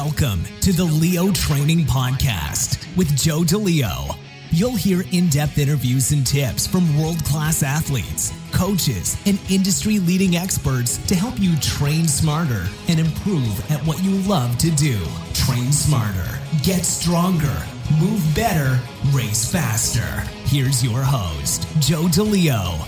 Welcome to the Leo Training Podcast with Joe DeLeo. You'll hear in-depth interviews and tips from world-class athletes, coaches, and industry-leading experts to help you train smarter and improve at what you love to do. Train smarter, get stronger, move better, race faster. Here's your host, Joe DeLeo.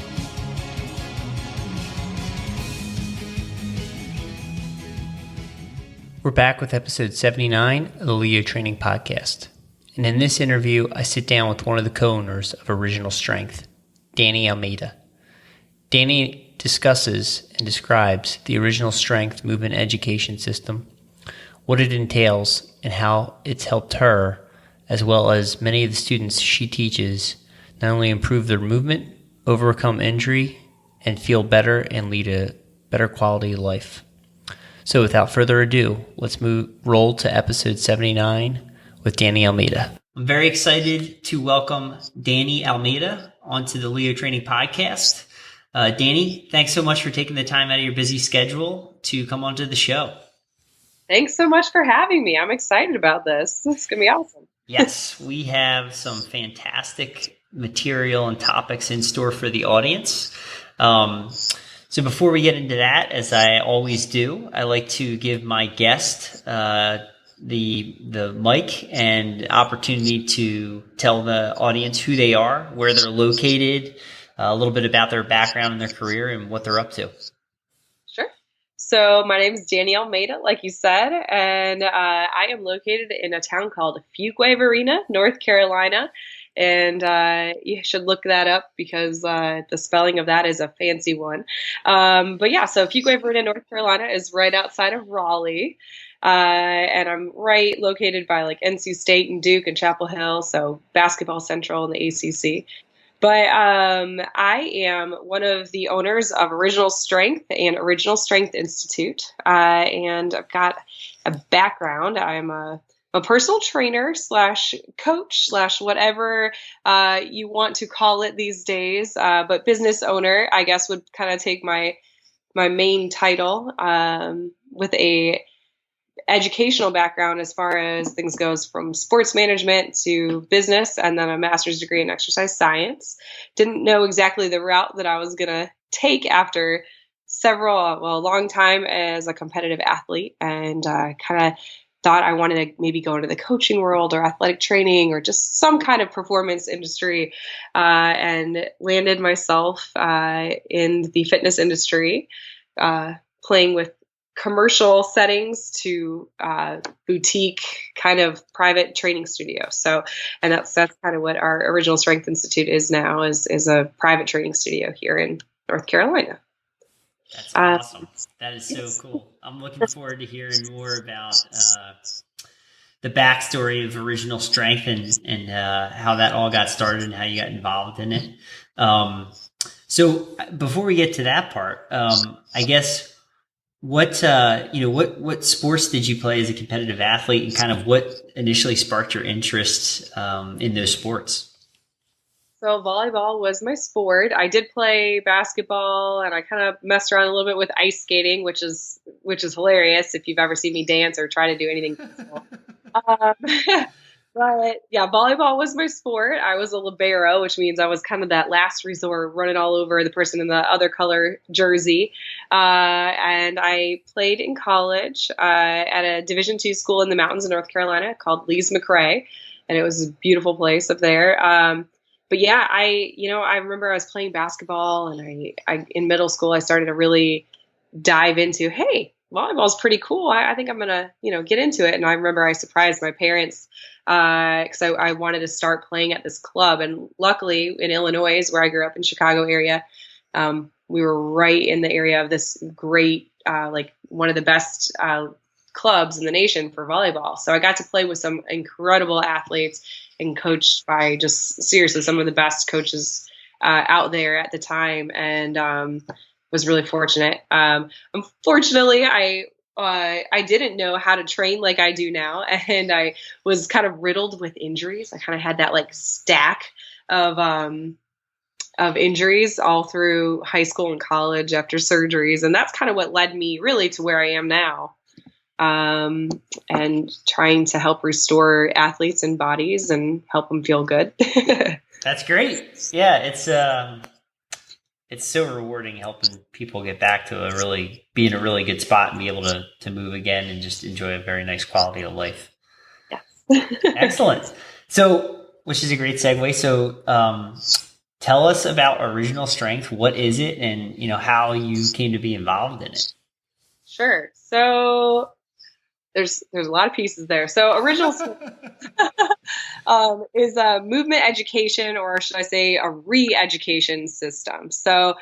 We're back with episode 79 of the Leo Training Podcast. And in this interview, I sit down with one of the co-owners of Original Strength, Dani Almeyda. Dani discusses and describes the Original Strength movement education system, what it entails, and how it's helped her, as well as many of the students she teaches, not only improve their movement, overcome injury, and feel better and lead a better quality of life. So without further ado, let's roll to episode 79 with Dani Almeyda. I'm very excited to welcome Dani Almeyda onto the Leo Training Podcast. Dani, thanks so much for taking the time out of your busy schedule to come onto the show. Thanks so much for having me. I'm excited about this. It's going to be awesome. Yes, we have some fantastic material and topics in store for the audience. So before we get into that, as I always do, I like to give my guest the mic and opportunity to tell the audience who they are, where they're located, a little bit about their background and their career and what they're up to. Sure. So my name is Dani Almeyda, like you said, and I am located in a town called Fuquay-Varina, North Carolina. And you should look that up because the spelling of that is a fancy one. But yeah, so Fuquay-Varina, North Carolina is right outside of Raleigh. And I'm right located by like NC State and Duke and Chapel Hill, so basketball central in the ACC. But I am one of the owners of Original Strength and Original Strength Institute. And I've got a background. I'm a personal trainer / coach / whatever you want to call it these days. But business owner, I guess, would kind of take my main title with a educational background as far as things goes from sports management to business, and then a master's degree in exercise science. Didn't know exactly the route that I was going to take after a long time as a competitive athlete, and kind of thought I wanted to maybe go into the coaching world or athletic training or just some kind of performance industry, and landed myself in the fitness industry, playing with commercial settings to boutique kind of private training studio. So, and that's kind of what our Original Strength Institute is now, is a private training studio here in North Carolina. That's awesome. That is so cool. I'm looking forward to hearing more about the backstory of Original Strength and how that all got started and how you got involved in it. So before we get to that part, I guess what sports did you play as a competitive athlete, and kind of what initially sparked your interest in those sports? So volleyball was my sport. I did play basketball, and I kind of messed around a little bit with ice skating, which is hilarious if you've ever seen me dance or try to do anything physical. But yeah, volleyball was my sport. I was a libero, which means I was kind of that last resort, running all over the person in the other color jersey. And I played in college at a Division II school in the mountains of North Carolina called Lee's McRae, and it was a beautiful place up there. But yeah, I remember I was playing basketball, and I in middle school I started to really dive into, hey, volleyball's pretty cool. I think I'm gonna get into it. And I remember I surprised my parents because I wanted to start playing at this club. And luckily in Illinois, where I grew up in Chicago area, we were right in the area of this great one of the best clubs in the nation for volleyball. So I got to play with some incredible athletes and coached by just seriously some of the best coaches out there at the time, and was really fortunate. Unfortunately, I didn't know how to train like I do now, and I was kind of riddled with injuries. I kind of had that like stack of injuries all through high school and college after surgeries, and that's kind of what led me really to where I am now. and trying to help restore athletes and bodies and help them feel good. That's great. Yeah, it's so rewarding helping people get back to be in a really good spot and be able to move again and just enjoy a very nice quality of life. Yes. Excellent. So, which is a great segue. So, tell us about Original Strength. What is it, and how you came to be involved in it? Sure. So there's a lot of pieces there. So Original is a movement education, or should I say a re-education system. So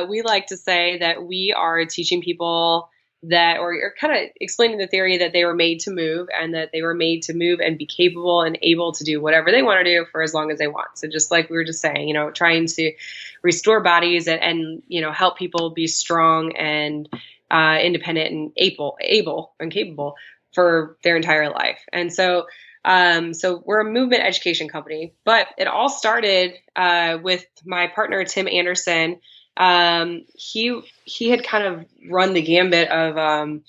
we like to say that we are teaching people that, or kind of explaining the theory that they were made to move, and that they were made to move and be capable and able to do whatever they want to do for as long as they want. So just like we were just saying, trying to restore bodies and help people be strong and independent and able and capable for their entire life. And so we're a movement education company, but it all started with my partner, Tim Anderson. He had kind of run the gambit of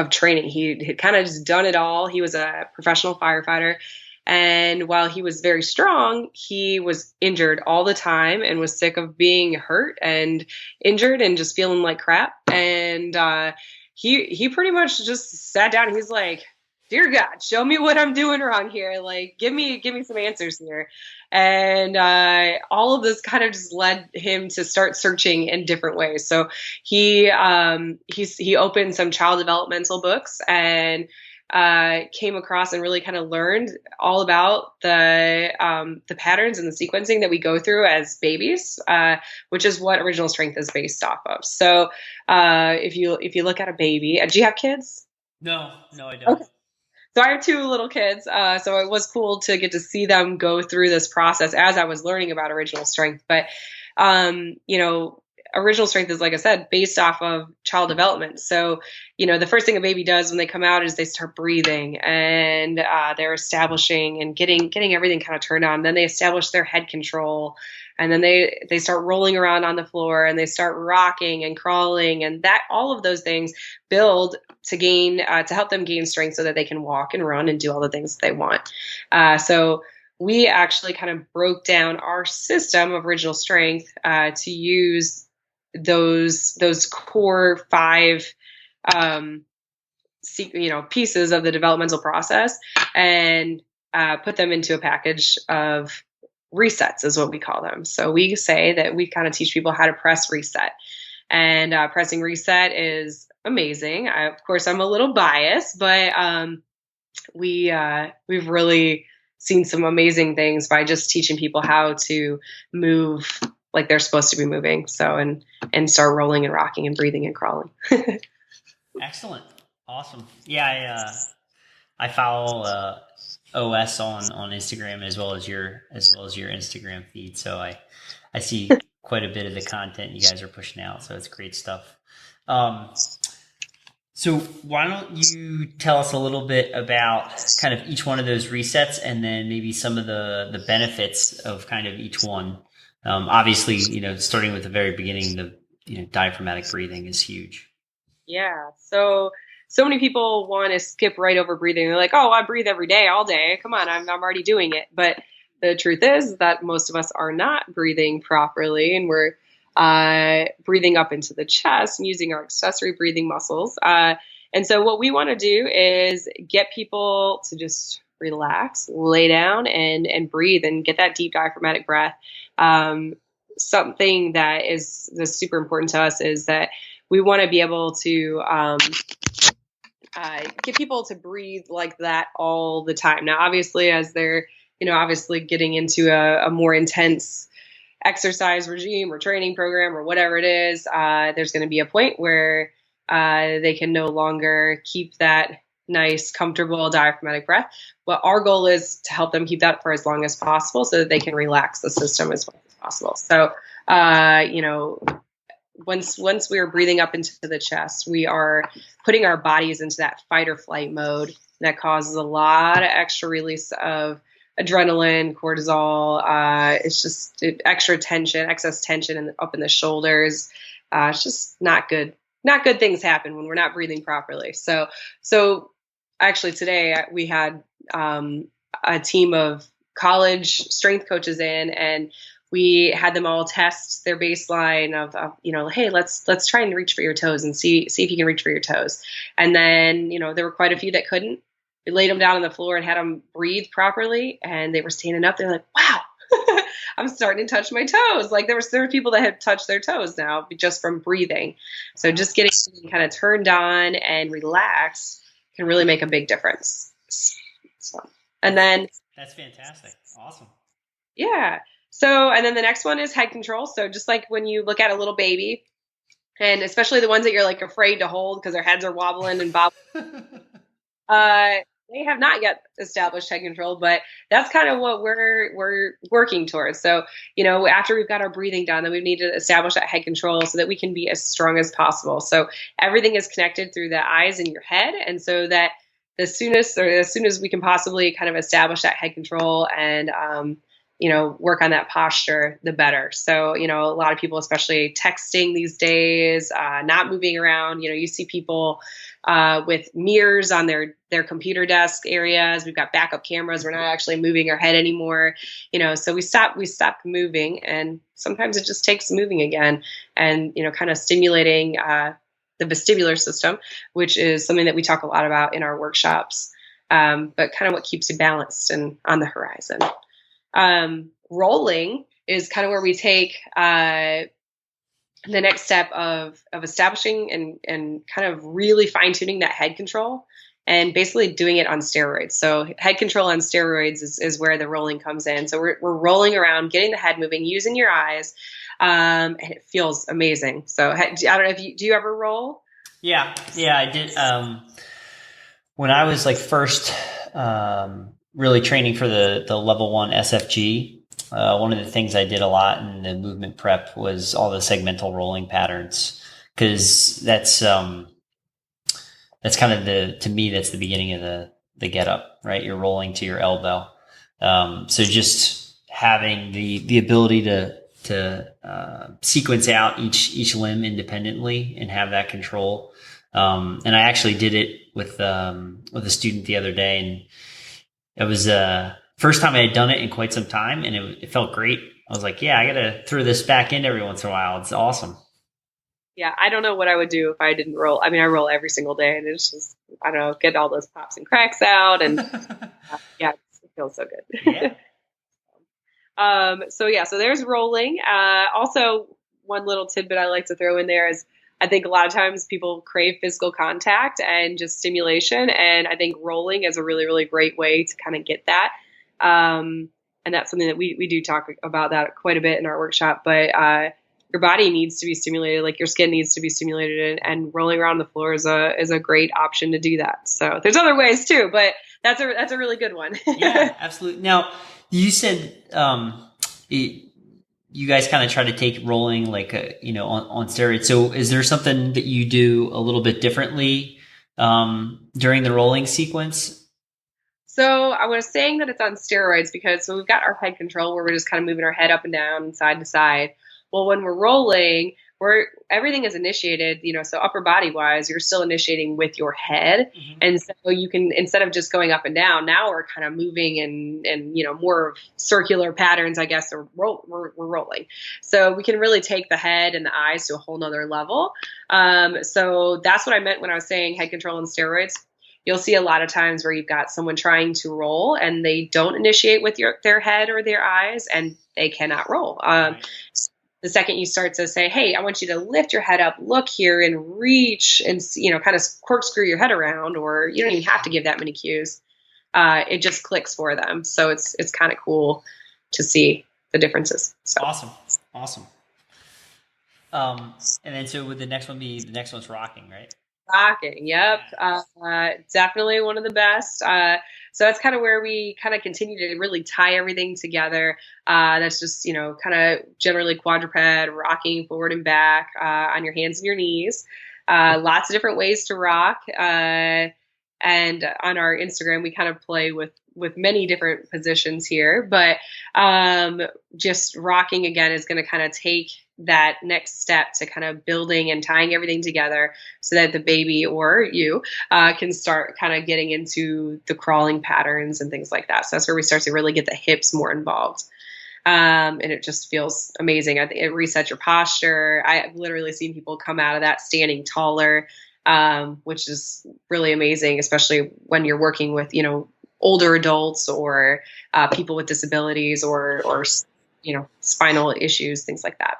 training. He had kind of just done it all. He was a professional firefighter. And while he was very strong, he was injured all the time and was sick of being hurt and injured and just feeling like crap. And he pretty much just sat down and he's like, "Dear God, show me what I'm doing wrong here. Like, give me some answers here." And all of this kind of just led him to start searching in different ways. So he opened some child developmental books and came across and really kind of learned all about the patterns and the sequencing that we go through as babies, which is what Original Strength is based off of. So if you look at a baby, do you have kids? No, I don't. Okay. So I have two little kids, so it was cool to get to see them go through this process as I was learning about Original Strength. But Original Strength is, like I said, based off of child development. So, the first thing a baby does when they come out is they start breathing, and they're establishing and getting everything kind of turned on. Then they establish their head control, and then they start rolling around on the floor, and they start rocking and crawling, and that all of those things build to help them gain strength so that they can walk and run and do all the things that they want. So we actually kind of broke down our system of Original Strength to use those core 5 pieces of the developmental process and put them into a package of resets, is what we call them. So we say that we kind of teach people how to press reset, and pressing reset is amazing. Of course, I'm a little biased, but we've really seen some amazing things by just teaching people how to move like they're supposed to be moving. So, and start rolling and rocking and breathing and crawling. Excellent. Awesome. Yeah. I follow OS on Instagram as well as your Instagram feed. So I see quite a bit of the content you guys are pushing out. So it's great stuff. So why don't you tell us a little bit about kind of each one of those resets, and then maybe some of the benefits of kind of each one. Obviously, starting with the very beginning, the diaphragmatic breathing is huge. Yeah. So many people want to skip right over breathing. They're like, "Oh, I breathe every day, all day. Come on, I'm already doing it." But the truth is that most of us are not breathing properly, and we're breathing up into the chest and using our accessory breathing muscles. And so what we want to do is get people to just relax, lay down and breathe and get that deep diaphragmatic breath. Something that is super important to us is that we want to be able to get people to breathe like that all the time. Now, obviously, as they're, obviously getting into a more intense exercise regime or training program or whatever it is, there's going to be a point where they can no longer keep that nice, comfortable diaphragmatic breath. But our goal is to help them keep that for as long as possible so that they can relax the system as much as possible. So, once we are breathing up into the chest, we are putting our bodies into that fight or flight mode that causes a lot of extra release of adrenaline, cortisol. It's just extra tension, excess tension up in the shoulders. It's just not good not good things happen when we're not breathing properly. So actually today we had a team of college strength coaches in, and we had them all test their baseline of hey, let's try and reach for your toes and see if you can reach for your toes. And then, there were quite a few that couldn't. We laid them down on the floor and had them breathe properly, and they were standing up. They're like, wow, I'm starting to touch my toes. Like there were people that had touched their toes now just from breathing. So just getting kind of turned on and relaxed can really make a big difference. So, and then that's fantastic. Awesome. Yeah. So, and then the next one is head control. So just like when you look at a little baby, and especially the ones that you're like afraid to hold because their heads are wobbling and bobbling, they have not yet established head control, but that's kind of what we're working towards. So, after we've got our breathing done, then we need to establish that head control so that we can be as strong as possible. So everything is connected through the eyes and your head. And so that as soon as we can possibly kind of establish that head control and, work on that posture, the better. So, a lot of people, especially texting these days, not moving around, you see people with mirrors on their computer desk areas. We've got backup cameras. We're not actually moving our head anymore, so we stop moving, and sometimes it just takes moving again and, kind of stimulating the vestibular system, which is something that we talk a lot about in our workshops, but kind of what keeps you balanced and on the horizon. Rolling is kind of where we take the next step of establishing and kind of really fine tuning that head control and basically doing it on steroids. So head control on steroids is where the rolling comes in. So we're rolling around, getting the head moving, using your eyes, and it feels amazing. So I don't know if do you ever roll? Yeah, I did. When I was like first really training for the level 1 SFG, one of the things I did a lot in the movement prep was all the segmental rolling patterns, because that's kind of to me, that's the beginning of the get up, right? You're rolling to your elbow. So just having the ability to sequence out each limb independently and have that control. And I actually did it with a student the other day, and it was first time I had done it in quite some time, and it felt great. I was like, yeah, I got to throw this back in every once in a while. It's awesome. Yeah, I don't know what I would do if I didn't roll. I mean, I roll every single day, and it's just, I don't know, get all those pops and cracks out, and yeah, it feels so good. Yeah. So there's rolling. Also, one little tidbit I like to throw in there is I think a lot of times people crave physical contact and just stimulation, and I think rolling is a really, really great way to kind of get that. And that's something that we do talk about that quite a bit in our workshop, but your body needs to be stimulated, like your skin needs to be stimulated, and rolling around the floor is a great option to do that. So there's other ways too, but that's a really good one. Yeah, absolutely. Now, you said you guys kind of try to take rolling like on steroids. So is there something that you do a little bit differently during the rolling sequence? So I was saying that it's on steroids because we've got our head control where we're just kind of moving our head up and down and side to side. Well, when we're rolling, everything is initiated, so upper body wise, you're still initiating with your head. Mm-hmm. And so you can, instead of just going up and down, now we're kind of moving and more of circular patterns, I guess, or we're rolling. So we can really take the head and the eyes to a whole nother level. So that's what I meant when I was saying head control and steroids. You'll see a lot of times where you've got someone trying to roll and they don't initiate with their head or their eyes, and they cannot roll. Right. The second you start to say, hey, I want you to lift your head up, look here and reach and, kind of corkscrew your head around, or you don't even have to give that many cues. It just clicks for them. So it's kind of cool to see the differences. So. Awesome. And then so would the next one's rocking, right? Rocking. Yep. Definitely one of the best. So that's kind of where we kind of continue to really tie everything together. That's just, kind of generally quadruped, rocking forward and back, on your hands and your knees. Lots of different ways to rock. And on our Instagram, we kind of play with with many different positions here, but just rocking again is going to kind of take that next step to kind of building and tying everything together so that the baby or you can start kind of getting into the crawling patterns and things like that. So that's where we start to really get the hips more involved. And it just feels amazing. I think it resets your posture. I've literally seen people come out of that standing taller, which is really amazing, especially when you're working with, older adults or people with disabilities or spinal issues, things like that.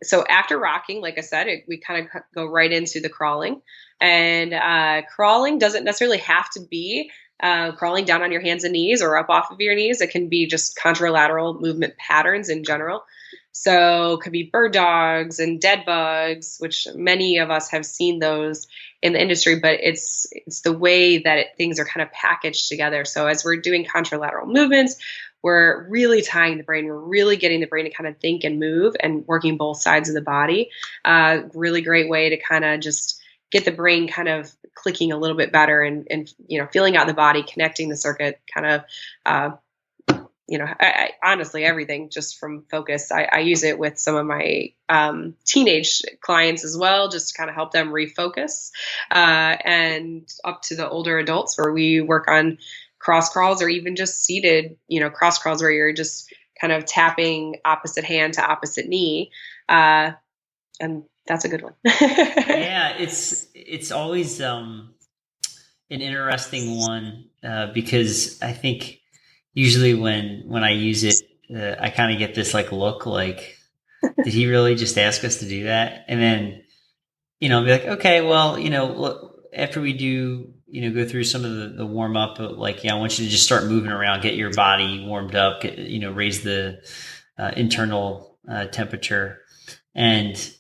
So after rocking, like I said, we kind of go right into the crawling, and crawling doesn't necessarily have to be crawling down on your hands and knees or up off of your knees. It can be just contralateral movement patterns in general. So it could be bird dogs and dead bugs, which many of us have seen those in the industry, but it's the way that things are kind of packaged together. So as we're doing contralateral movements, we're really tying the brain. We're really getting the brain to kind of think and move and working both sides of the body. Really great way to kind of just get the brain kind of clicking a little bit better and feeling out the body, connecting the circuit, kind of, I honestly, everything just from focus. I use it with some of my teenage clients as well, just to kind of help them refocus, and up to the older adults where we work on cross crawls or even just seated, cross crawls where you're just kind of tapping opposite hand to opposite knee. And that's a good one. Yeah, it's always an interesting one because I think usually when I use it, I kind of get this look like, did he really just ask us to do that? And then, be like, okay, well, look, after we do, go through some of the warm up, I want you to just start moving around, get your body warmed up, raise the internal temperature. And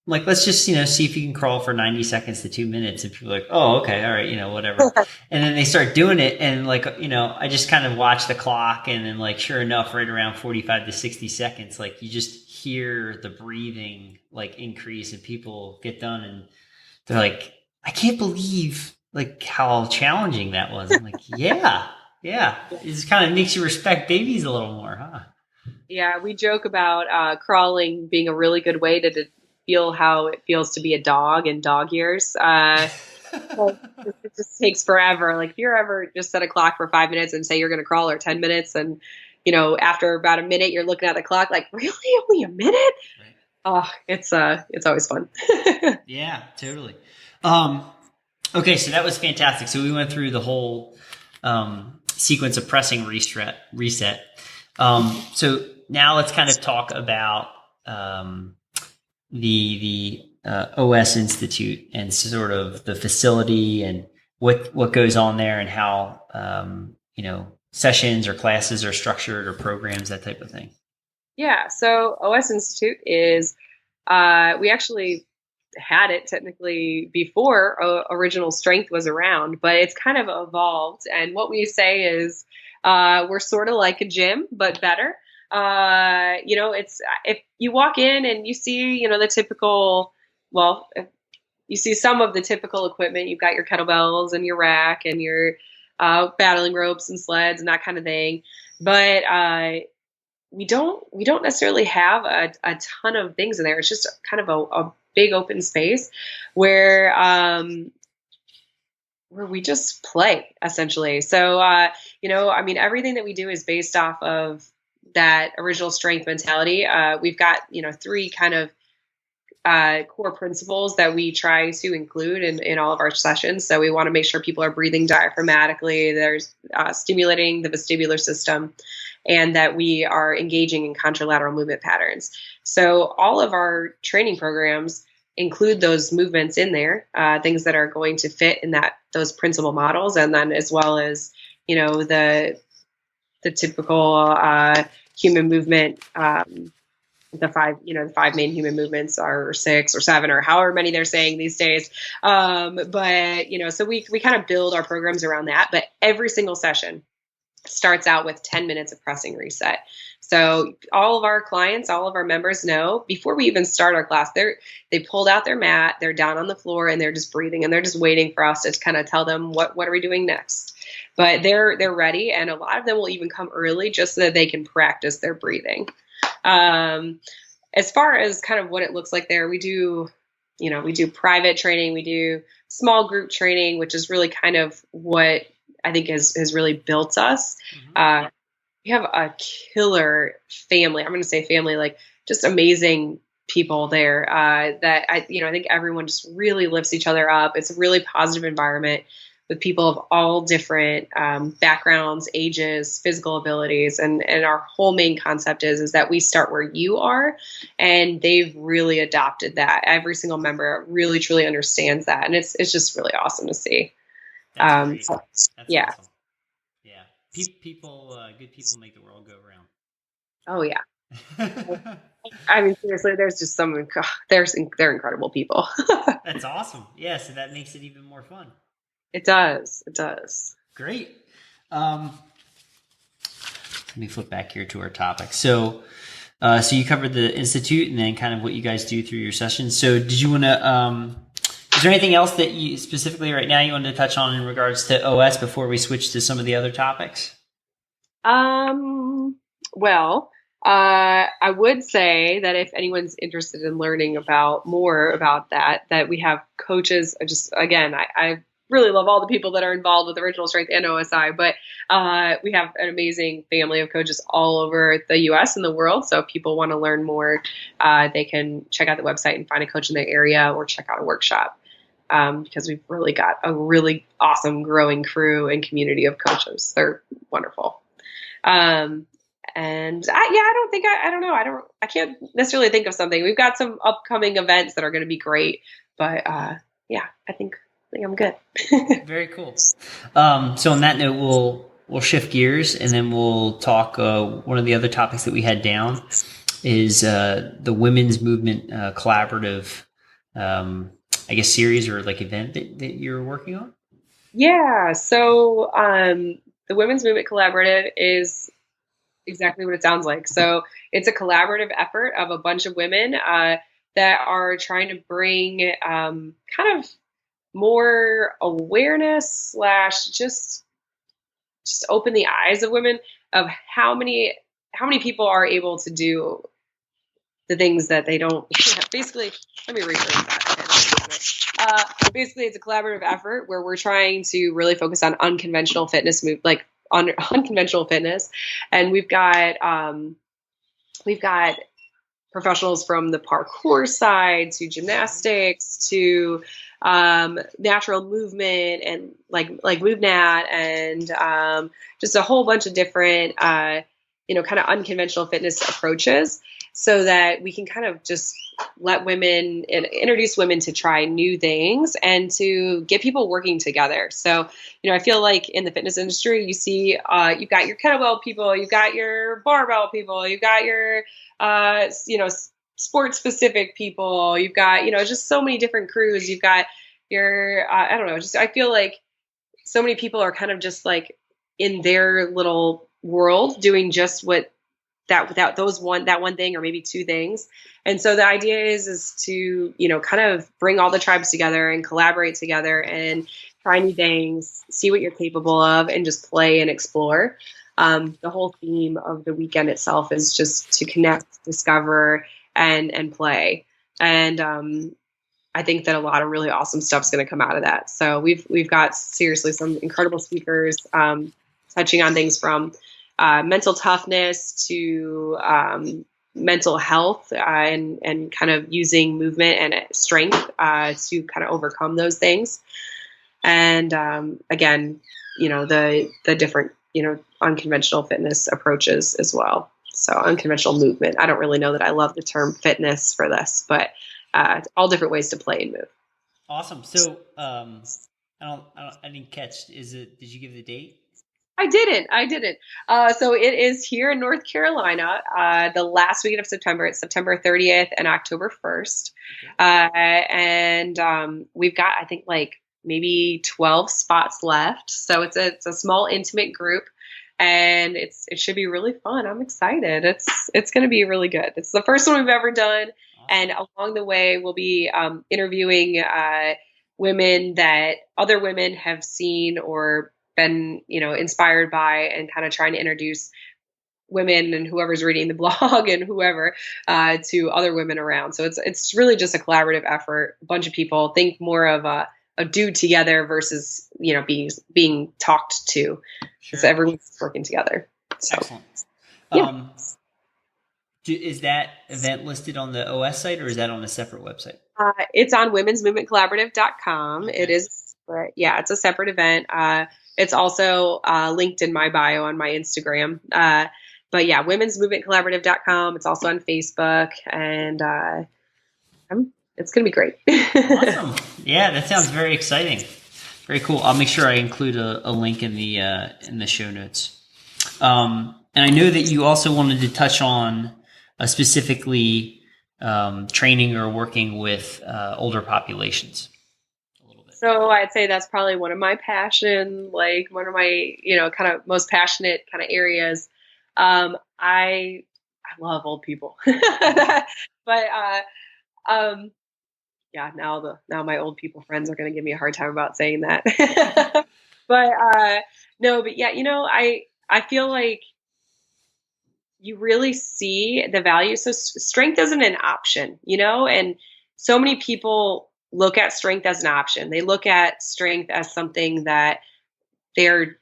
let's just, see if you can crawl for 90 seconds to 2 minutes. And people are like, oh, okay. All right. Whatever. And then they start doing it. And I just kind of watch the clock, and then sure enough, right around 45 to 60 seconds, you just hear the breathing increase, and people get done and they're like, I can't believe how challenging that was. I'm like, yeah. It just kind of makes you respect babies a little more, huh? Yeah. We joke about crawling being a really good way to feel how it feels to be a dog in dog years. It just takes forever. If you're ever just set a clock for 5 minutes and say you're going to crawl or 10 minutes, and after about a minute you're looking at the clock really, only a minute? Right. Oh, it's always fun. Yeah, totally. Okay, so that was fantastic. So we went through the whole sequence of pressing, reset. So now let's kind of talk about the OS Institute and sort of the facility and what goes on there and how sessions or classes are structured or programs, that type of thing. Yeah, so OS Institute is we actually had it technically before Original Strength was around, but it's kind of evolved. And what we say is we're sort of like a gym, but better. It's if you walk in and you see, the typical, if you see some of the typical equipment. You've got your kettlebells and your rack and your battling ropes and sleds and that kind of thing. But we don't necessarily have a ton of things in there. It's just kind of a big open space where we just play, essentially. So, everything that we do is based off of that original strength mentality. We've got, 3 kind of core principles that we try to include in all of our sessions. So we want to make sure people are breathing diaphragmatically, they're stimulating the vestibular system, and that we are engaging in contralateral movement patterns. So all of our training programs include those movements in there, things that are going to fit in those principal models, and then as well as, the typical human movement. The 5 main human movements are 6 or 7 or however many they're saying these days. So we kind of build our programs around that. But every single session starts out with 10 minutes of pressing reset. So all of our clients, all of our members know before we even start our class, they pulled out their mat, they're down on the floor, and they're just breathing, and they're just waiting for us to kind of tell them what are we doing next. But they're ready, and a lot of them will even come early just so that they can practice their breathing. As far as kind of what it looks like there, we do private training, we do small group training, which is really kind of what I think has really built us. Mm-hmm. We have a killer family. I'm going to say family, like just amazing people there that I think everyone just really lifts each other up. It's a really positive environment with people of all different backgrounds, ages, physical abilities. And our whole main concept is that we start where you are, and they've really adopted that. Every single member really, truly understands that. And it's just really awesome to see. That's yeah. Awesome. Yeah. People, good people make the world go round. Oh yeah. I mean, seriously, there's just they're incredible people. That's awesome. Yeah. So that makes it even more fun. It does. Great. Let me flip back here to our topic. So you covered the Institute and then kind of what you guys do through your sessions. So did you want to, is there anything else that you specifically right now you wanted to touch on in regards to OS before we switch to some of the other topics? Well, I would say that if anyone's interested in learning more about that we have coaches. I really love all the people that are involved with Original Strength and OSI, but we have an amazing family of coaches all over the U.S. and the world. So if people want to learn more, they can check out the website and find a coach in their area or check out a workshop. Because we've really got a really awesome growing crew and community of coaches. They're wonderful. And I can't necessarily think of something. We've got some upcoming events that are going to be great, but I think I'm good. Very cool. So on that note, we'll shift gears and then we'll talk. One of the other topics that we had down is the women's movement collaborative, series or like event that you're working on. Yeah. So the Women's Movement Collaborative is exactly what it sounds like. So it's a collaborative effort of a bunch of women that are trying to bring kind of more awareness / just open the eyes of women of how many people are able to do the things that they don't. Basically, let me rephrase that. Basically, it's a collaborative effort where we're trying to really focus on unconventional fitness unconventional fitness, and we've got professionals from the parkour side to gymnastics to natural movement and like MoveNat and just a whole bunch of different kind of unconventional fitness approaches, so that we can kind of just let women and introduce women to try new things and to get people working together. So, I feel like in the fitness industry, you see, you've got your kettlebell people, you've got your barbell people, you've got your, sports specific people, you've got, just so many different crews. You've got your, I feel like so many people are kind of just like in their little world doing just what that one thing or maybe two things. And so the idea is to, kind of bring all the tribes together and collaborate together and try new things, see what you're capable of, and just play and explore. The whole theme of the weekend itself is just to connect, discover, and play. And I think that a lot of really awesome stuff's going to come out of that. So we've got seriously some incredible speakers touching on things from mental toughness to mental health and kind of using movement and strength to kind of overcome those things. And again, the different, unconventional fitness approaches as well. So unconventional movement. I don't really know that I love the term fitness for this, but all different ways to play and move. Awesome. So I didn't catch. Did you give the date? I didn't. So it is here in North Carolina, the last weekend of September. It's September 30th and October 1st. Okay. And we've got, I think, like maybe 12 spots left. So it's a small, intimate group. and it should be really fun. I'm excited. It's going to be really good. It's the first one we've ever done. And along the way, we'll be interviewing women that other women have seen or been, inspired by, and kind of trying to introduce women and whoever's reading the blog and whoever to other women around. So it's really just a collaborative effort. A bunch of people think more of a do together versus being talked to. Sure. So everyone's working together. So, excellent. Yeah. Is that event listed on the OS site, or is that on a separate website? It's on womensmovementcollaborative.com. Okay. It is, it's a separate event. It's also linked in my bio on my Instagram. But yeah, womensmovementcollaborative.com. It's also on Facebook, and it's going to be great. Awesome. Yeah, that sounds very exciting. Very cool. I'll make sure I include a link in the show notes. And I know that you also wanted to touch on specifically training or working with older populations a little bit. So I'd say that's probably one of my passion, like one of my, kind of most passionate kind of areas. I love old people, but yeah, now my old people friends are going to give me a hard time about saying that. But no, but yeah, I feel like you really see the value. So strength isn't an option, and so many people look at strength as an option. They look at strength as something that they're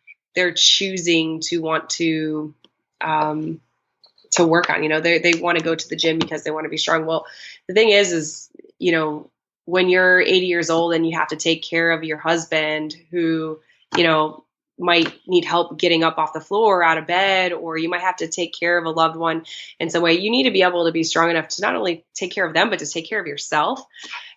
choosing to want to work on. They want to go to the gym because they want to be strong. Well, the thing is, when you're 80 years old and you have to take care of your husband who, might need help getting up off the floor or out of bed, or you might have to take care of a loved one in some way, you need to be able to be strong enough to not only take care of them, but to take care of yourself.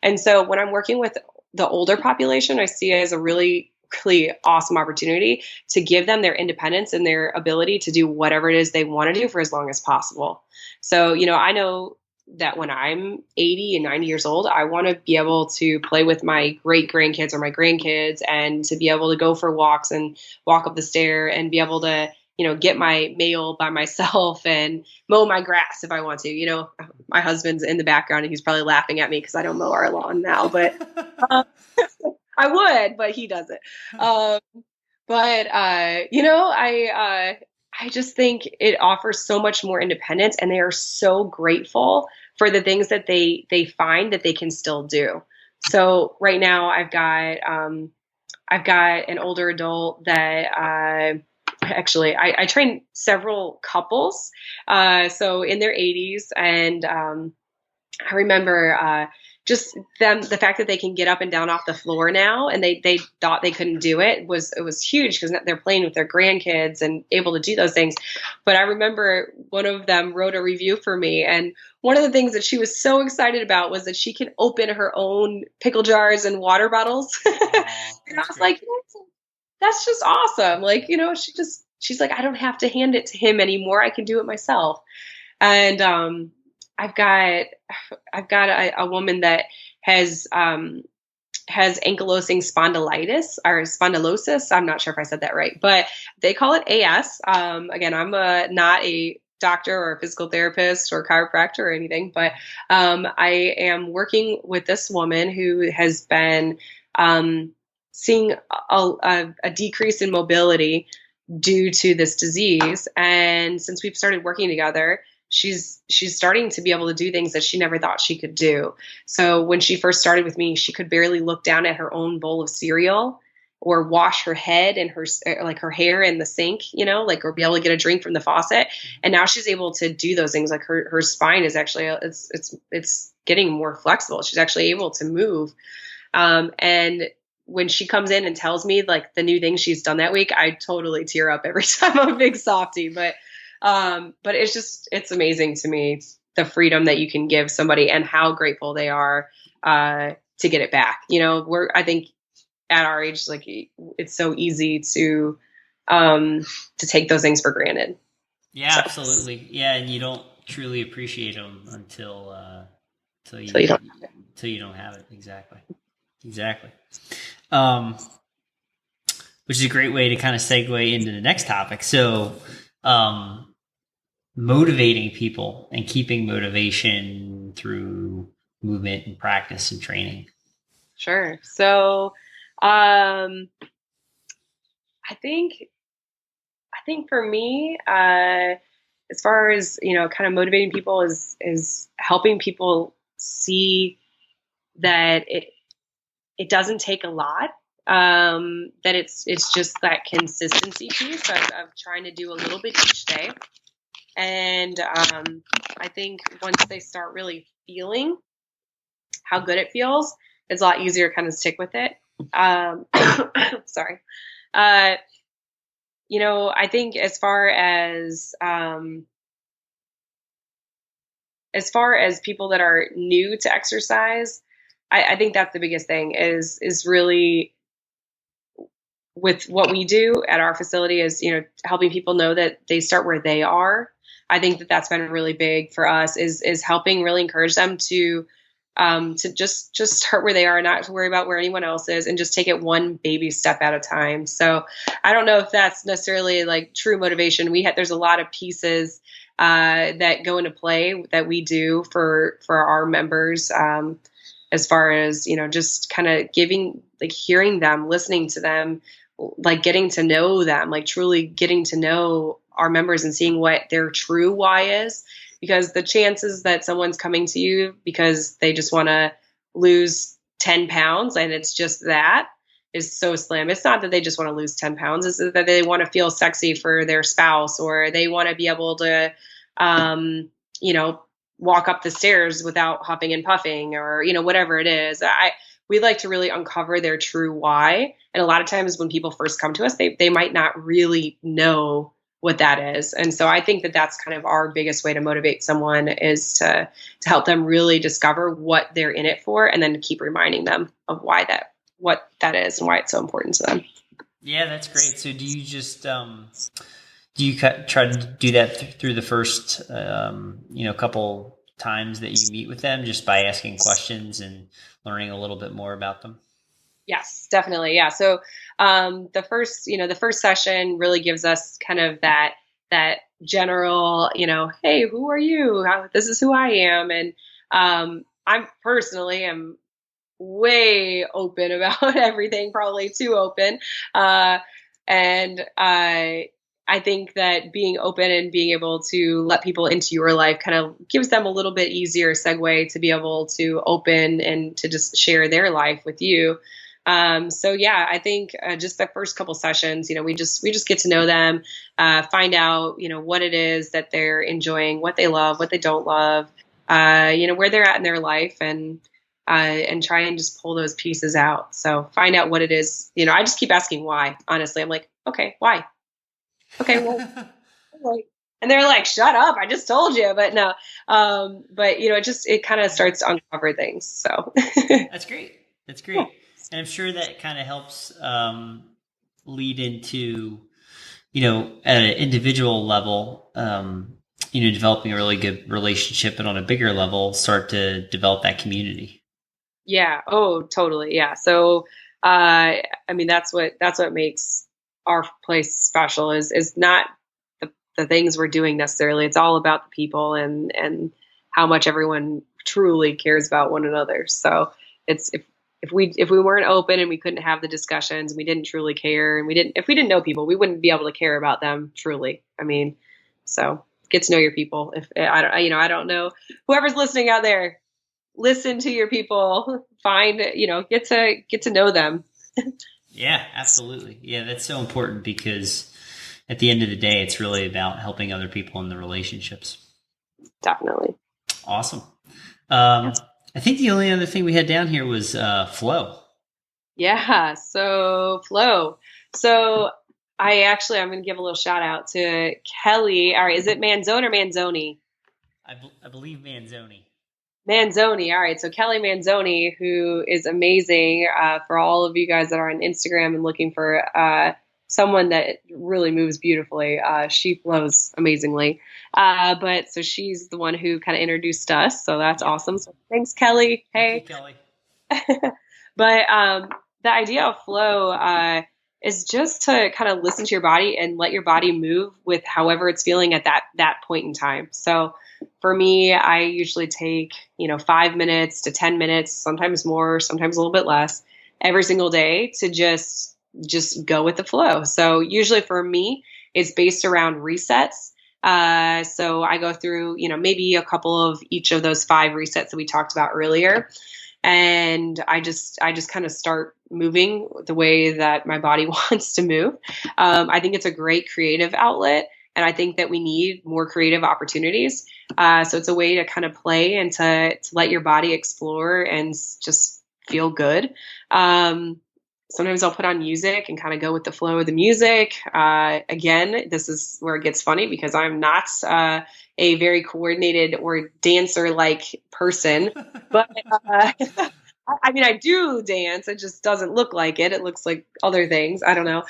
And so when I'm working with the older population, I see it as a really, really awesome opportunity to give them their independence and their ability to do whatever it is they want to do for as long as possible. So, I know that when I'm 80 and 90 years old, I want to be able to play with my great grandkids or my grandkids, and to be able to go for walks and walk up the stair, and be able to, get my mail by myself and mow my grass if I want to. My husband's in the background and he's probably laughing at me because I don't mow our lawn now, but I would, but he doesn't. I just think it offers so much more independence, and they are so grateful for the things that they find that they can still do. So right now I've got an older adult that I train several couples, so in their 80s, and I remember just the fact that they can get up and down off the floor now, and they thought they couldn't do it was huge, because they're playing with their grandkids and able to do those things. But I remember one of them wrote a review for me, and one of the things that she was so excited about was that she can open her own pickle jars and water bottles. And I was like, that's just awesome. Like, she's like, I don't have to hand it to him anymore. I can do it myself. And I've got a woman that has ankylosing spondylitis or spondylosis. I'm not sure if I said that right, but they call it AS. Again, I'm not a doctor or a physical therapist or chiropractor or anything, but I am working with this woman who has been seeing a decrease in mobility due to this disease. And since we've started working together, she's starting to be able to do things that she never thought she could do. So when she first started with me, she could barely look down at her own bowl of cereal, or wash her head and her hair in the sink, or be able to get a drink from the faucet. And now she's able to do those things. Like her spine is actually, it's getting more flexible. She's actually able to move. And when she comes in and tells me like the new things she's done that week, I totally tear up every time. I'm a big softie, but it's amazing to me, the freedom that you can give somebody and how grateful they are to get it back. I think at our age, like, it's so easy to take those things for granted. Yeah, so. Absolutely. Yeah, and you don't truly appreciate them until you don't have it. Exactly. But which is a great way to kind of segue into the next topic. So, motivating people and keeping motivation through movement and practice and training. Sure. So, I think for me, as far as, kind of motivating people is helping people see that it doesn't take a lot. That it's just that consistency piece of trying to do a little bit each day. And I think once they start really feeling how good it feels, it's a lot easier to kind of stick with it. Sorry. I think as far as people that are new to exercise, I think that's the biggest thing is really with what we do at our facility is, helping people know that they start where they are. I think that that's been really big for us is helping really encourage them to just start where they are, not to worry about where anyone else is, and just take it one baby step at a time. So I don't know if that's necessarily like true motivation. There's a lot of pieces that go into play that we do for our members, as far as, just kind of giving, like hearing them, listening to them, like getting to know them, like truly getting to know our members and seeing what their true why is. Because the chances that someone's coming to you because they just want to lose 10 pounds and it's just that is so slim. It's not that they just want to lose 10 pounds. It's that they want to feel sexy for their spouse, or they want to be able to, walk up the stairs without huffing and puffing, or, whatever it is. We like to really uncover their true why. And a lot of times when people first come to us, they might not really know what that is. And so I think that that's kind of our biggest way to motivate someone is to help them really discover what they're in it for, and then to keep reminding them of what that is and why it's so important to them. Yeah, that's great. So do you just, try to do that through the first, couple times that you meet with them, just by asking questions and learning a little bit more about them? Yes, definitely. Yeah. So the first session really gives us kind of that general, hey, who are you? This is who I am. And I'm personally am way open about everything, probably too open. And I think that being open and being able to let people into your life kind of gives them a little bit easier segue to be able to open and to just share their life with you. So yeah, I think just the first couple sessions, we just get to know them, find out, what it is that they're enjoying, what they love, what they don't love, where they're at in their life, and try and just pull those pieces out. So find out what it is. I just keep asking why. Honestly, I'm like, okay, why? Okay, well, and they're like, shut up, I just told you. But no, it kind of starts to uncover things. So That's great. Yeah. And I'm sure that kind of helps lead into, at an individual level, developing a really good relationship, and on a bigger level, start to develop that community. Yeah. Oh, totally. Yeah. So, that's what makes our place special is not the things we're doing necessarily. It's all about the people and how much everyone truly cares about one another. So it's, if we weren't open and we couldn't have the discussions and we didn't truly care, and if we didn't know people, we wouldn't be able to care about them truly. So get to know your people. If I don't know, whoever's listening out there, listen to your people, get to know them. Yeah, absolutely. Yeah, that's so important, because at the end of the day, it's really about helping other people in the relationships. Definitely. Awesome. I think the only other thing we had down here was flow. Yeah. So flow. So I'm going to give a little shout out to Kelly. All right. Is it Manzone or Manzoni? I believe Manzoni. Manzoni. All right. So Kelly Manzoni, who is amazing, for all of you guys that are on Instagram and looking for someone that really moves beautifully. She flows amazingly. But so she's the one who kind of introduced us. So that's awesome. So thanks, Kelly. Hey. Thank you, Kelly. But the idea of flow, is just to kind of listen to your body and let your body move with however it's feeling at that point in time. So for me, I usually take, 5 minutes to 10 minutes, sometimes more, sometimes a little bit less, every single day to just go with the flow. So usually for me, it's based around resets. So I go through, maybe a couple of each of those 5 resets that we talked about earlier. And I just kind of start moving the way that my body wants to move. I think it's a great creative outlet, and I think that we need more creative opportunities. So it's a way to kind of play and to let your body explore and just feel good. Sometimes I'll put on music and kind of go with the flow of the music. Again, this is where it gets funny because I'm not a very coordinated or dancer-like person, but I mean, I do dance. It just doesn't look like it. It looks like other things. I don't know.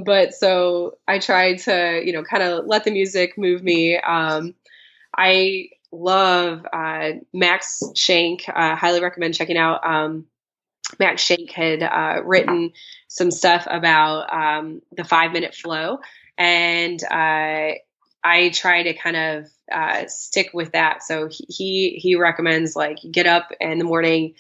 But so I try to, kind of let the music move me. I love Max Shank. Highly recommend checking out. Max Shank had written some stuff about the 5-minute flow, and I try to kind of stick with that. So he recommends like get up in the morning,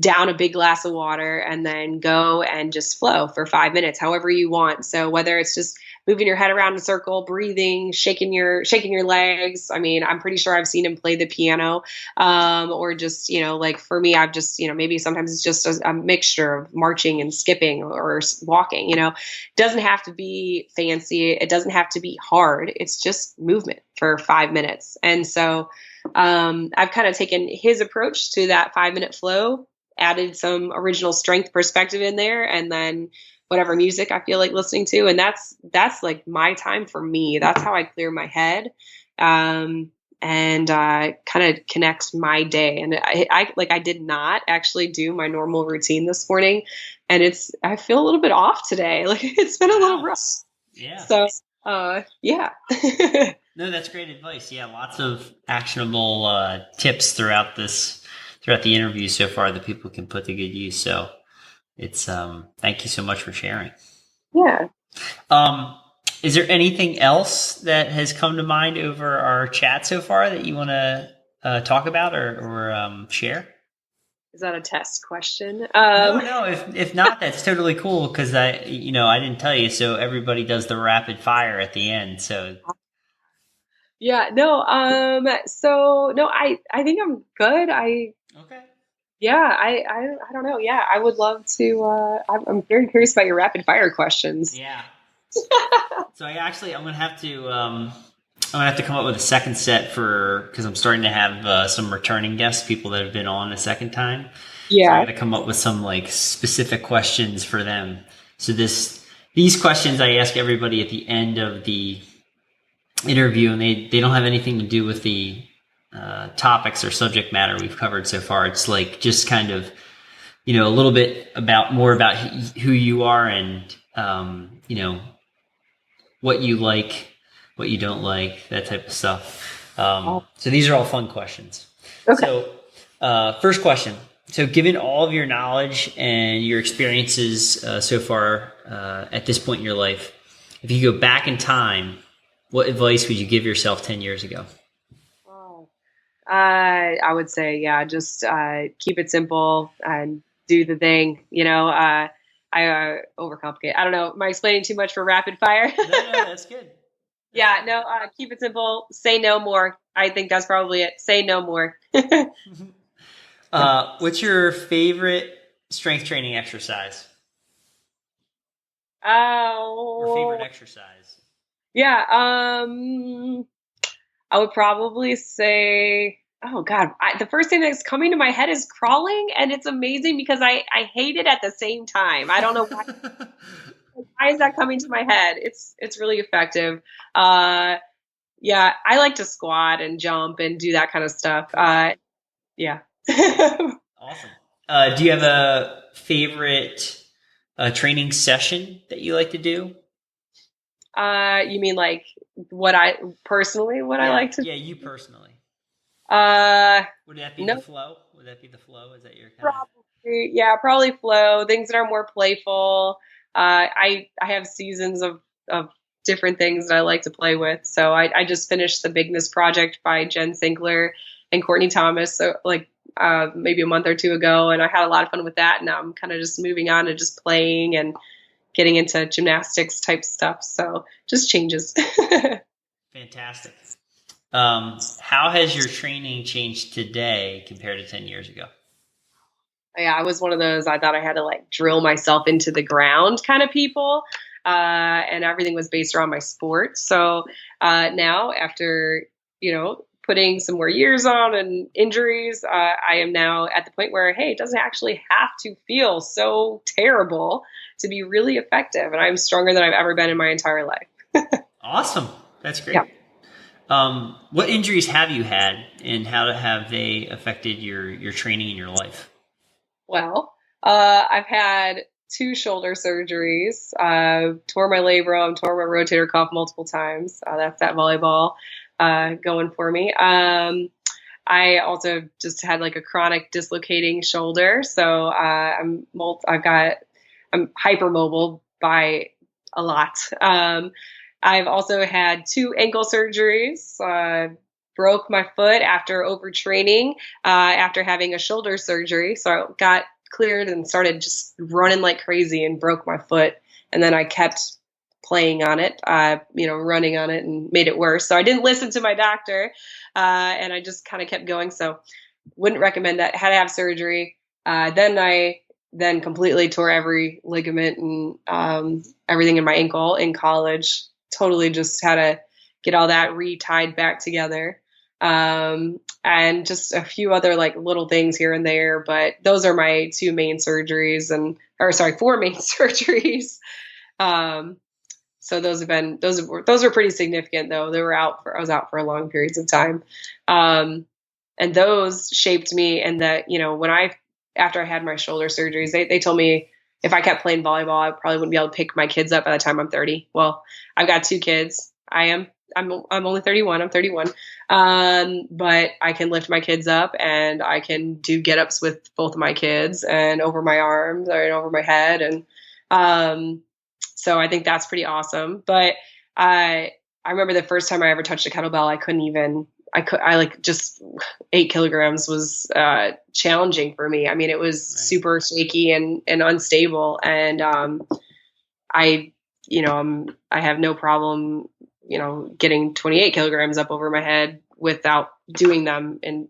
down a big glass of water, and then go and just flow for 5 minutes, however you want. So whether it's just moving your head around in a circle, breathing, shaking your legs. I mean, I'm pretty sure I've seen him play the piano, or just, like for me, I've just, maybe sometimes it's just a mixture of marching and skipping or walking, It doesn't have to be fancy. It doesn't have to be hard. It's just movement for 5 minutes. And so, I've kind of taken his approach to that 5-minute flow, added some original strength perspective in there, and then whatever music I feel like listening to. And that's like my time for me. That's how I clear my head. And kind of connect my day. And I did not actually do my normal routine this morning, and I feel a little bit off today. Like it's been a little rough. Yeah. So, yeah. No, that's great advice. Yeah. Lots of actionable, tips throughout the interview so far that people can put to good use. So it's, thank you so much for sharing. Yeah. Is there anything else that has come to mind over our chat so far that you want to talk about or share? Is that a test question? No. If not, that's totally cool because I didn't tell you. So everybody does the rapid fire at the end. So yeah, no. So no, I think I'm good. okay. Yeah, I don't know. Yeah, I would love to. I'm very curious about your rapid fire questions. Yeah. So I'm gonna have to come up with a second set because I'm starting to have some returning guests, people that have been on a second time. Yeah. So I got to come up with some like specific questions for them. So these questions I ask everybody at the end of the interview, and they don't have anything to do with the topics or subject matter we've covered so far. It's like just kind of a little bit more about who you are and what you like, what you don't like, that type of stuff. So these are all fun questions. Okay. So first question. So given all of your knowledge and your experiences so far at this point in your life, if you go back in time, what advice would you give yourself 10 years ago? Oh. I would say, yeah, just keep it simple and do the thing. I overcomplicate. I don't know. Am I explaining too much for rapid fire? No, that's good. Yeah, no, keep it simple. Say no more. I think that's probably it. Say no more. What's your favorite strength training exercise? Oh. Or favorite exercise? Yeah, I would probably say, oh God, the first thing that's coming to my head is crawling, and it's amazing because I hate it at the same time. I don't know why. Why is that coming to my head? It's really effective. Yeah, I like to squat and jump and do that kind of stuff. Yeah. Awesome. Do you have a favorite training session that you like to do? You mean like I like to? Yeah, you personally. Would that be no, the flow? Would that be the flow? Is that your kind probably, yeah, probably flow, things that are more playful. I have seasons of different things that I like to play with. So I just finished the Bigness Project by Jen Sinkler and Courtney Thomas. So like maybe a month or two ago, and I had a lot of fun with that. And now I'm kind of just moving on to just playing and getting into gymnastics type stuff. So just changes. Fantastic. How has your training changed today compared to 10 years ago? Yeah, I was one of those, I thought I had to like drill myself into the ground kind of people. And everything was based around my sport. So now after, putting some more years on and injuries, I am now at the point where, hey, it doesn't actually have to feel so terrible to be really effective. And I'm stronger than I've ever been in my entire life. Awesome. That's great. Yeah. What injuries have you had, and how have they affected your training and your life? Well, I've had 2 shoulder surgeries, tore my labrum, tore my rotator cuff multiple times. That's that volleyball going for me. I also just had like a chronic dislocating shoulder. So I'm hypermobile by a lot. I've also had 2 ankle surgeries. Broke my foot after overtraining, after having a shoulder surgery. So I got cleared and started just running like crazy and broke my foot. And then I kept playing on it, running on it, and made it worse. So I didn't listen to my doctor, and I just kind of kept going. So wouldn't recommend that. Had to have surgery. Then completely tore every ligament and everything in my ankle in college. Totally just had to get all that re-tied back together. And just a few other like little things here and there, but those are my 2 main surgeries 4 main surgeries. So those were pretty significant though. I was out for long periods of time. And those shaped me, and that, after I had my shoulder surgeries, they told me if I kept playing volleyball, I probably wouldn't be able to pick my kids up by the time I'm 30. Well, I've got 2 kids. I'm only 31. I'm 31. But I can lift my kids up, and I can do get-ups with both of my kids and over my arms and over my head. And so I think that's pretty awesome. But I remember the first time I ever touched a kettlebell, just 8 kilograms was challenging for me. I mean, it was super shaky and unstable. And I have no problem, getting 28 kilograms up over my head without doing them in,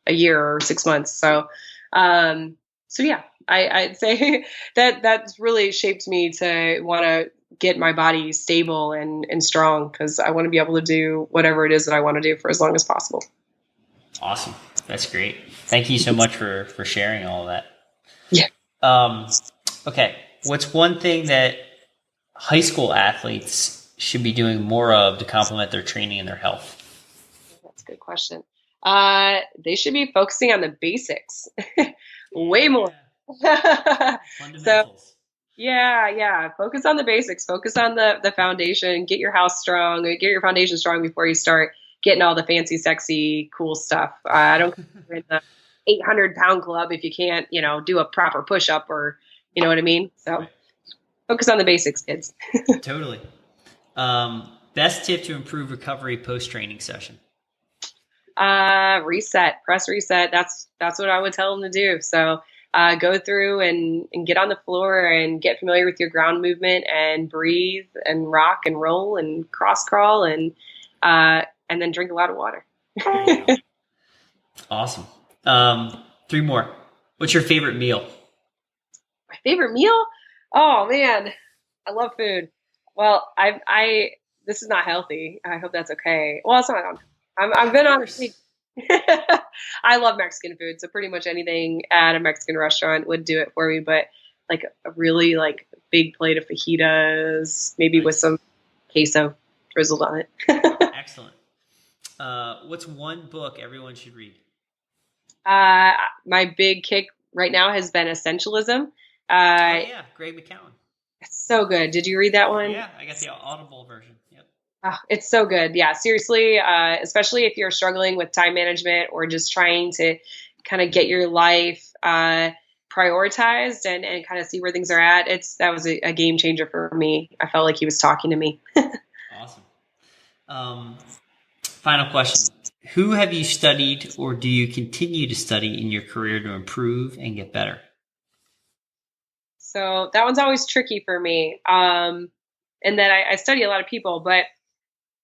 a year or 6 months. So yeah, I'd say that's really shaped me to want to get my body stable and strong, because I want to be able to do whatever it is that I want to do for as long as possible. Awesome. That's great. Thank you so much for sharing all of that. Yeah. Okay. What's one thing that high school athletes should be doing more of to complement their training and their health? That's a good question. They should be focusing on the basics way more. Fundamentals. So, yeah. Focus on the basics. Focus on the foundation. Get your house strong. Get your foundation strong before you start getting all the fancy, sexy, cool stuff. I don't consider it the 800-pound club if you can't, do a proper push-up, or, you know what I mean? So focus on the basics, kids. Totally. Best tip to improve recovery post-training session? Reset. Press reset. That's what I would tell them to do. So go through and get on the floor and get familiar with your ground movement, and breathe and rock and roll and cross crawl, and then drink a lot of water. Awesome. 3 more. What's your favorite meal? My favorite meal? Oh man, I love food. Well, this is not healthy. I hope that's okay. Well, it's not. I've been on. I love Mexican food, so pretty much anything at a Mexican restaurant would do it for me. But like a really big plate of fajitas, maybe with some queso drizzled on it. Excellent. What's one book everyone should read? My big kick right now has been Essentialism. Greg McKeown. It's so good. Did you read that one? Yeah, I got the Audible version. Yep. Oh, it's so good. Yeah, seriously, especially if you're struggling with time management or just trying to kind of get your life prioritized and kind of see where things are at, that was a game changer for me. I felt like he was talking to me. Awesome. Final question. Who have you studied or do you continue to study in your career to improve and get better? So that one's always tricky for me. And that I study a lot of people, but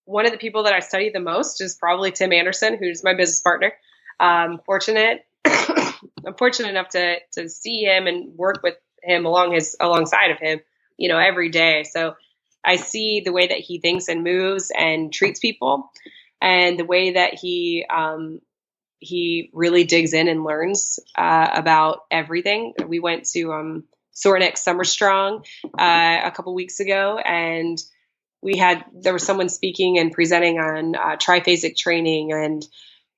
one of the people that I study the most is probably Tim Anderson, who's my business partner. I'm fortunate enough to see him and work with him alongside of him, every day. So I see the way that he thinks and moves and treats people, and the way that he really digs in and learns about everything. We went to Soreneck Summer Strong a couple weeks ago, and there was someone speaking and presenting on triphasic training, and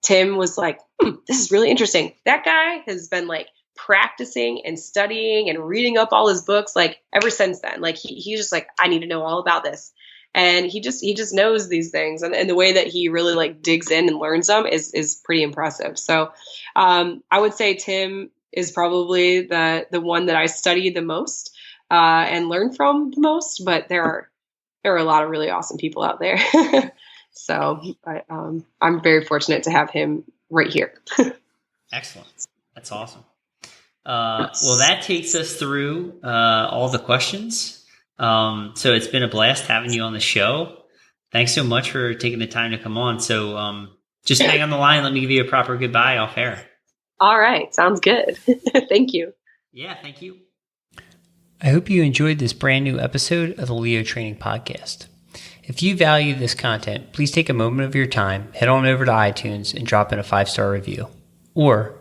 Tim was like, this is really interesting. That guy has been like practicing and studying and reading up all his books like ever since then. Like he's just like, I need to know all about this. And he just knows these things, and the way that he really like digs in and learns them is pretty impressive. So I would say Tim is probably the one that I study the most and learn from the most. But there are a lot of really awesome people out there. So I'm very fortunate to have him right here. Excellent. That's awesome. Well, that takes us through all the questions. So it's been a blast having you on the show. Thanks so much for taking the time to come on. So just hang on the line. Let me give you a proper goodbye off air. All right. Sounds good. Thank you. Yeah, thank you. I hope you enjoyed this brand new episode of the Leo Training Podcast. If you value this content, please take a moment of your time, head on over to iTunes and drop in a 5-star review. Or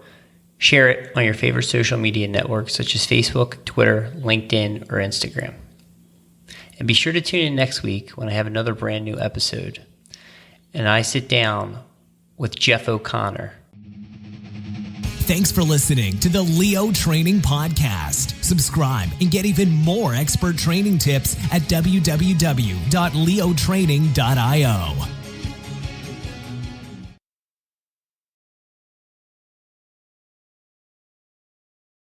share it on your favorite social media networks such as Facebook, Twitter, LinkedIn, or Instagram. And be sure to tune in next week when I have another brand new episode and I sit down with Jeff O'Connor. Thanks for listening to the Leo Training Podcast. Subscribe and get even more expert training tips at www.leotraining.io.